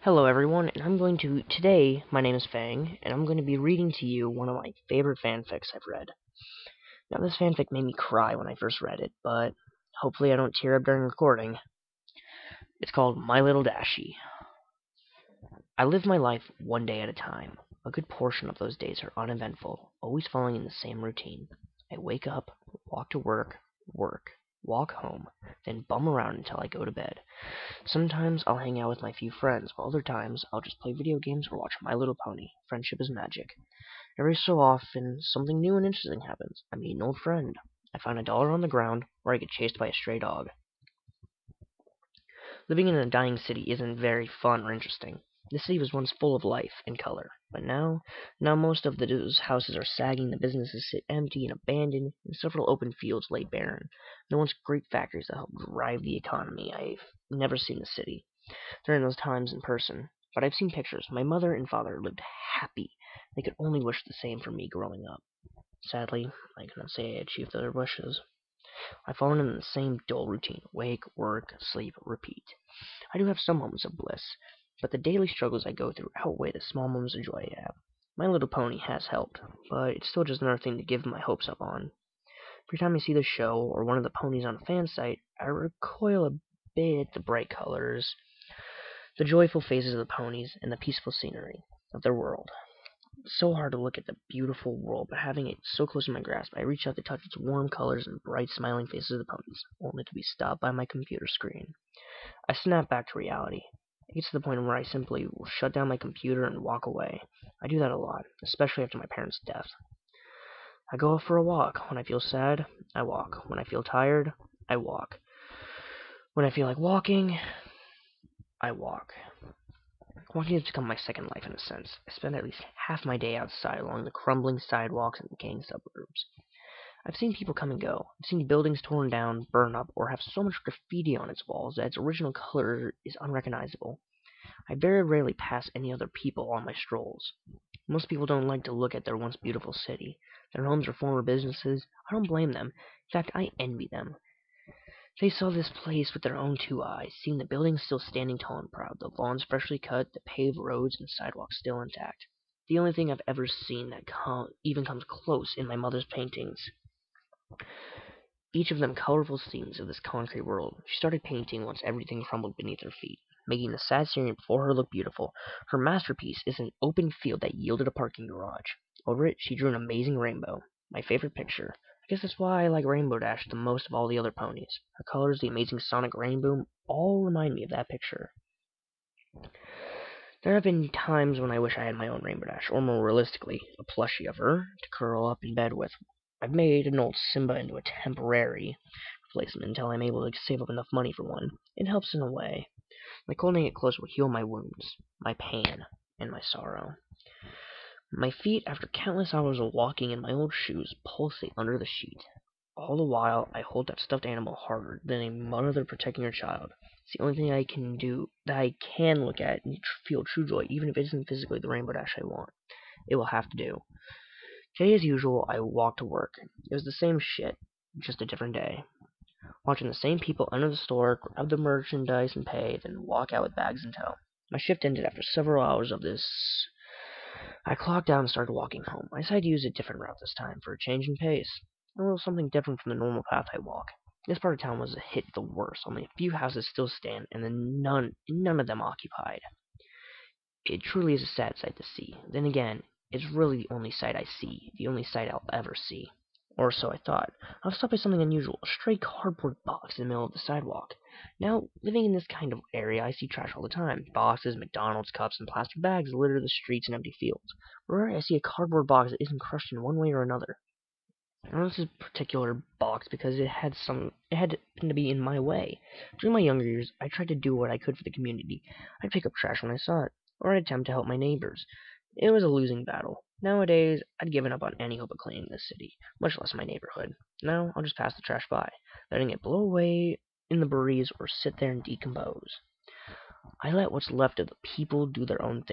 Hello everyone, today, my name is Fang, and I'm going to be reading to you one of my favorite fanfics I've read. Now this fanfic made me cry when I first read it, but hopefully I don't tear up during recording. It's called My Little Dashie. I live my life one day at a time. A good portion of those days are uneventful, always following in the same routine. I wake up, walk to work, walk home, then bum around until I go to bed. Sometimes I'll hang out with my few friends, while other times I'll just play video games or watch My Little Pony. Friendship is magic. Every so often, something new and interesting happens. I meet an old friend. I find $1 on the ground, or I get chased by a stray dog. Living in a dying city isn't very fun or interesting. The city was once full of life and color, but now most of those houses are sagging, the businesses sit empty and abandoned, and several open fields lay barren. There were once great factories that helped drive the economy. I've never seen the city during those times in person, but I've seen pictures. My mother and father lived happy. They could only wish the same for me growing up. Sadly, I cannot say I achieved their wishes. I've fallen into the same dull routine. Wake, work, sleep, repeat. I do have some moments of bliss, but the daily struggles I go through outweigh the small moments of joy I have. My Little Pony has helped, but it's still just another thing to give my hopes up on. Every time I see the show or one of the ponies on a fan site, I recoil a bit at the bright colors, the joyful faces of the ponies, and the peaceful scenery of their world. It's so hard to look at the beautiful world, but having it so close in my grasp, I reach out to touch its warm colors and bright smiling faces of the ponies, only to be stopped by my computer screen. I snap back to reality. It gets to the point where I simply will shut down my computer and walk away. I do that a lot, especially after my parents' death. I go out for a walk. When I feel sad, I walk. When I feel tired, I walk. When I feel like walking, I walk. Walking has become my second life in a sense. I spend at least half my day outside along the crumbling sidewalks and decaying suburbs. I've seen people come and go. I've seen buildings torn down, burn up, or have so much graffiti on its walls that its original color is unrecognizable. I very rarely pass any other people on my strolls. Most people don't like to look at their once beautiful city. Their homes or former businesses. I don't blame them. In fact, I envy them. They saw this place with their own two eyes, seeing the buildings still standing tall and proud, the lawns freshly cut, the paved roads and sidewalks still intact. The only thing I've ever seen that even comes close in my mother's paintings. Each of them colorful scenes of this concrete world. She started painting once everything crumbled beneath her feet, making the sad scenery before her look beautiful. Her masterpiece is an open field that yielded a parking garage. Over it, she drew an amazing rainbow. My favorite picture. I guess that's why I like Rainbow Dash the most of all the other ponies. Her colors, the amazing sonic rainbow, all remind me of that picture. There have been times when I wish I had my own Rainbow Dash, or more realistically, a plushie of her to curl up in bed with. I've made an old Simba into a temporary replacement until I'm able to save up enough money for one. It helps in a way. Like holding it close will heal my wounds, my pain, and my sorrow. My feet, after countless hours of walking in my old shoes, pulsate under the sheet. All the while, I hold that stuffed animal harder than a mother protecting her child. It's the only thing I can do, that I can look at and feel true joy, even if it isn't physically the Rainbow Dash I want. It will have to do. Today, as usual, I walked to work. It was the same shit, just a different day. Watching the same people enter the store, grab the merchandise and pay, then walk out with bags in tow. My shift ended after several hours of this. I clocked out and started walking home. I decided to use a different route this time for a change in pace. A little something different from the normal path I walk. This part of town was hit the worst. Only a few houses still stand, and then none of them occupied. It truly is a sad sight to see. Then again, it's really the only sight I see, the only sight I'll ever see. Or so I thought. I was stopped by something unusual, a stray cardboard box in the middle of the sidewalk. Now, living in this kind of area, I see trash all the time. Boxes, McDonald's cups, and plastic bags litter the streets and empty fields. Rarely I see a cardboard box that isn't crushed in one way or another. I noticed this particular box because it had to be in my way. During my younger years, I tried to do what I could for the community. I'd pick up trash when I saw it, or I'd attempt to help my neighbors. It was a losing battle. Nowadays, I'd given up on any hope of cleaning this city, much less my neighborhood. Now, I'll just pass the trash by, letting it blow away in the breeze or sit there and decompose. I let what's left of the people do their own thing.